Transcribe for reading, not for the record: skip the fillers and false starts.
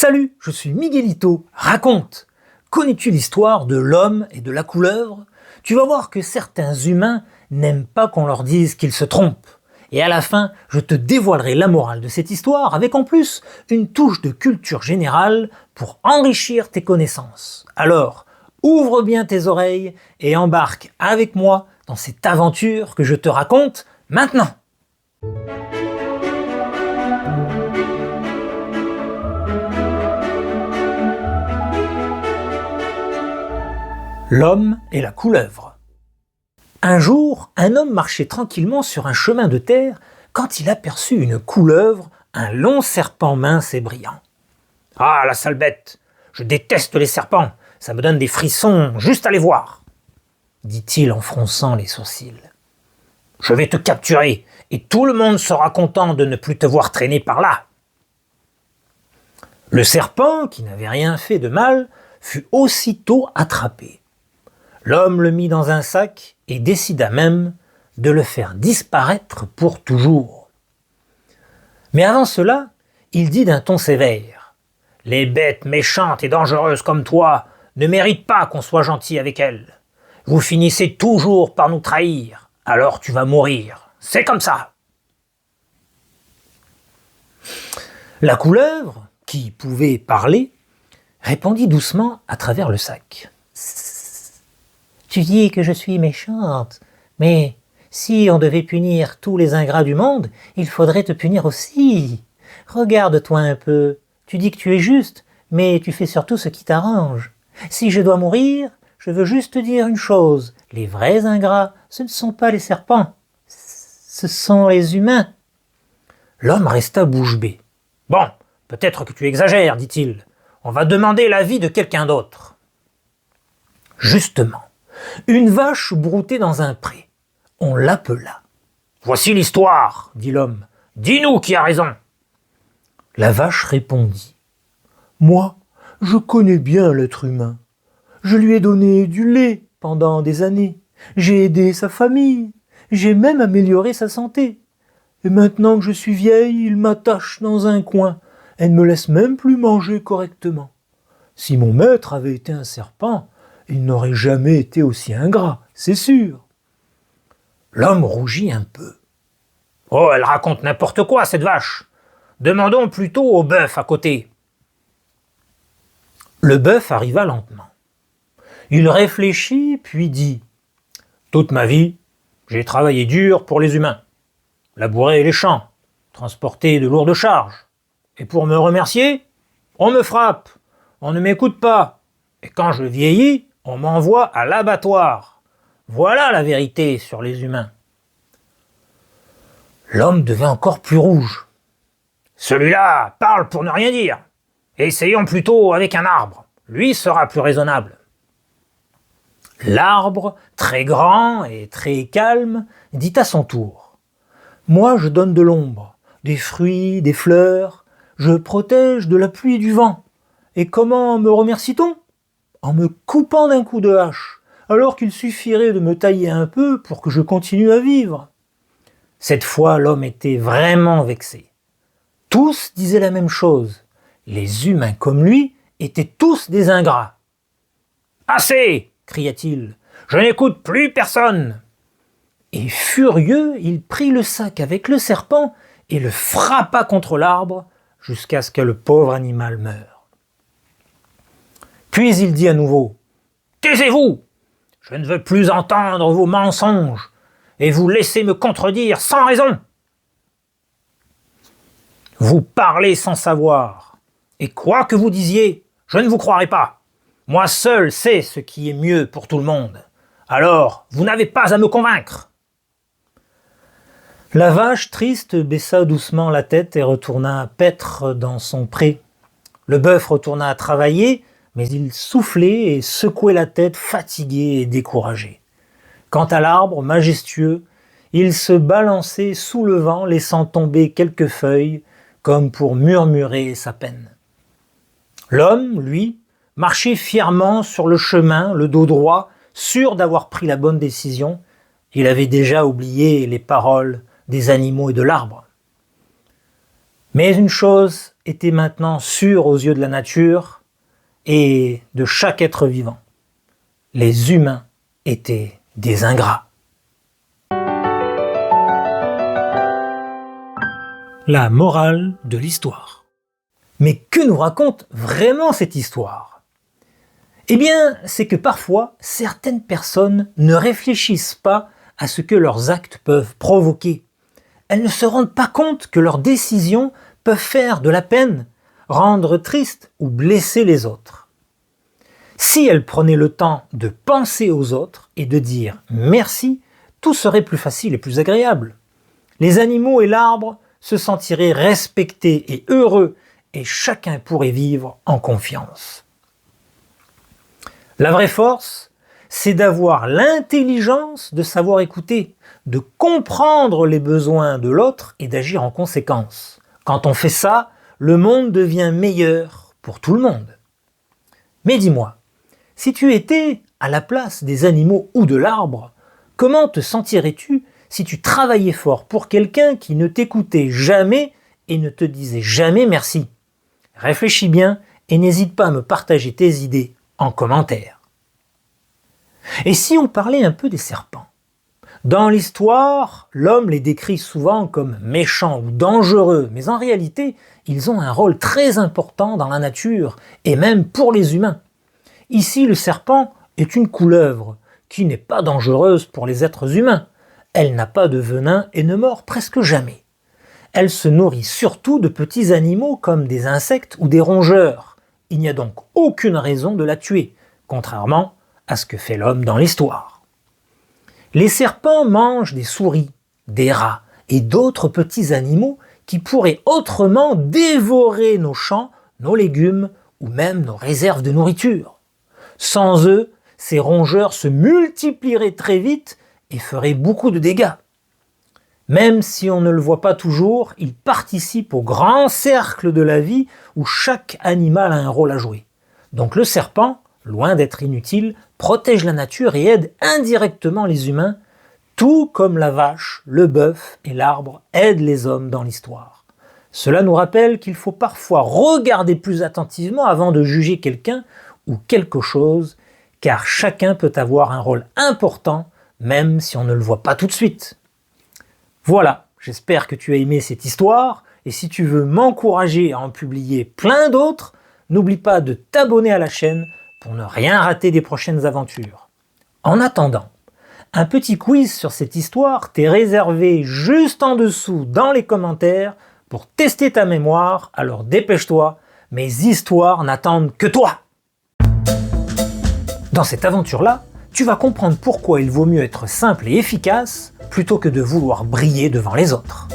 Salut, je suis Miguelito. Raconte! Connais-tu l'histoire de l'homme et de la couleuvre? Tu vas voir que certains humains n'aiment pas qu'on leur dise qu'ils se trompent. Et à la fin, je te dévoilerai la morale de cette histoire avec en plus une touche de culture générale pour enrichir tes connaissances. Alors, ouvre bien tes oreilles et embarque avec moi dans cette aventure que je te raconte maintenant. L'homme et la couleuvre. Un jour, un homme marchait tranquillement sur un chemin de terre quand il aperçut une couleuvre, un long serpent mince et brillant. « Ah, la sale bête! Je déteste les serpents, ça me donne des frissons juste à les voir !» dit-il en fronçant les sourcils. « Je vais te capturer et tout le monde sera content de ne plus te voir traîner par là. » Le serpent, qui n'avait rien fait de mal, fut aussitôt attrapé. L'homme le mit dans un sac et décida même de le faire disparaître pour toujours. Mais avant cela, il dit d'un ton sévère « Les bêtes méchantes et dangereuses comme toi ne méritent pas qu'on soit gentil avec elles. Vous finissez toujours par nous trahir, alors tu vas mourir. C'est comme ça. » La couleuvre, qui pouvait parler, répondit doucement à travers le sac. Tu dis que je suis méchante, mais si on devait punir tous les ingrats du monde, il faudrait te punir aussi. Regarde-toi un peu, tu dis que tu es juste, mais tu fais surtout ce qui t'arrange. Si je dois mourir, je veux juste te dire une chose, les vrais ingrats, ce ne sont pas les serpents, ce sont les humains. L'homme resta bouche bée. Bon, peut-être que tu exagères, dit-il. On va demander l'avis de quelqu'un d'autre. Justement. Une vache broutait dans un pré. On l'appela. « Voici l'histoire, dit l'homme. Dis-nous qui a raison. » La vache répondit. « Moi, je connais bien l'être humain. Je lui ai donné du lait pendant des années. J'ai aidé sa famille. J'ai même amélioré sa santé. Et maintenant que je suis vieille, il m'attache dans un coin. Elle ne me laisse même plus manger correctement. Si mon maître avait été un serpent, il n'aurait jamais été aussi ingrat, c'est sûr. » L'homme rougit un peu. « Oh, elle raconte n'importe quoi, cette vache. Demandons plutôt au bœuf à côté. » Le bœuf arriva lentement. Il réfléchit, puis dit « Toute ma vie, j'ai travaillé dur pour les humains, labouré les champs, transporté de lourdes charges. Et pour me remercier, on me frappe, on ne m'écoute pas. Et quand je vieillis, on m'envoie à l'abattoir. Voilà la vérité sur les humains. » L'homme devint encore plus rouge. « Celui-là parle pour ne rien dire. Essayons plutôt avec un arbre. Lui sera plus raisonnable. » L'arbre, très grand et très calme, dit à son tour. « Moi, je donne de l'ombre, des fruits, des fleurs. Je protège de la pluie et du vent. Et comment me remercie-t-on ? En me coupant d'un coup de hache, alors qu'il suffirait de me tailler un peu pour que je continue à vivre. » Cette fois, l'homme était vraiment vexé. Tous disaient la même chose. Les humains comme lui étaient tous des ingrats. « Assez !» cria-t-il. « Je n'écoute plus personne !» Et furieux, il prit le sac avec le serpent et le frappa contre l'arbre jusqu'à ce que le pauvre animal meure. Puis il dit à nouveau « Taisez-vous! Je ne veux plus entendre vos mensonges et vous laissez me contredire sans raison. Vous parlez sans savoir, et quoi que vous disiez, je ne vous croirai pas. Moi seul sais ce qui est mieux pour tout le monde. Alors, vous n'avez pas à me convaincre. » La vache triste baissa doucement la tête et retourna paître dans son pré. Le bœuf retourna travailler, mais il soufflait et secouait la tête fatigué et découragé. Quant à l'arbre majestueux, il se balançait sous le vent, laissant tomber quelques feuilles, comme pour murmurer sa peine. L'homme, lui, marchait fièrement sur le chemin, le dos droit, sûr d'avoir pris la bonne décision. Il avait déjà oublié les paroles des animaux et de l'arbre. Mais une chose était maintenant sûr aux yeux de la nature et de chaque être vivant. Les humains étaient des ingrats. La morale de l'histoire. Mais que nous raconte vraiment cette histoire? Eh bien, c'est que parfois, certaines personnes ne réfléchissent pas à ce que leurs actes peuvent provoquer. Elles ne se rendent pas compte que leurs décisions peuvent faire de la peine, rendre triste ou blesser les autres. Si elles prenaient le temps de penser aux autres et de dire merci, tout serait plus facile et plus agréable. Les animaux et l'arbre se sentiraient respectés et heureux et chacun pourrait vivre en confiance. La vraie force, c'est d'avoir l'intelligence de savoir écouter, de comprendre les besoins de l'autre et d'agir en conséquence. Quand on fait ça, le monde devient meilleur pour tout le monde. Mais dis-moi, si tu étais à la place des animaux ou de l'arbre, comment te sentirais-tu si tu travaillais fort pour quelqu'un qui ne t'écoutait jamais et ne te disait jamais merci? Réfléchis bien et n'hésite pas à me partager tes idées en commentaire. Et si on parlait un peu des serpents? Dans l'histoire, l'homme les décrit souvent comme méchants ou dangereux, mais en réalité, ils ont un rôle très important dans la nature et même pour les humains. Ici, le serpent est une couleuvre qui n'est pas dangereuse pour les êtres humains. Elle n'a pas de venin et ne mord presque jamais. Elle se nourrit surtout de petits animaux comme des insectes ou des rongeurs. Il n'y a donc aucune raison de la tuer, contrairement à ce que fait l'homme dans l'histoire. Les serpents mangent des souris, des rats et d'autres petits animaux qui pourraient autrement dévorer nos champs, nos légumes ou même nos réserves de nourriture. Sans eux, ces rongeurs se multiplieraient très vite et feraient beaucoup de dégâts. Même si on ne le voit pas toujours, ils participent au grand cercle de la vie où chaque animal a un rôle à jouer. Donc le serpent, loin d'être inutile, protège la nature et aide indirectement les humains, tout comme la vache, le bœuf et l'arbre aident les hommes dans l'histoire. Cela nous rappelle qu'il faut parfois regarder plus attentivement avant de juger quelqu'un ou quelque chose, car chacun peut avoir un rôle important, même si on ne le voit pas tout de suite. Voilà, j'espère que tu as aimé cette histoire, et si tu veux m'encourager à en publier plein d'autres, n'oublie pas de t'abonner à la chaîne pour ne rien rater des prochaines aventures. En attendant, un petit quiz sur cette histoire t'est réservé juste en dessous dans les commentaires pour tester ta mémoire, alors dépêche-toi, mes histoires n'attendent que toi! Dans cette aventure-là, tu vas comprendre pourquoi il vaut mieux être simple et efficace plutôt que de vouloir briller devant les autres.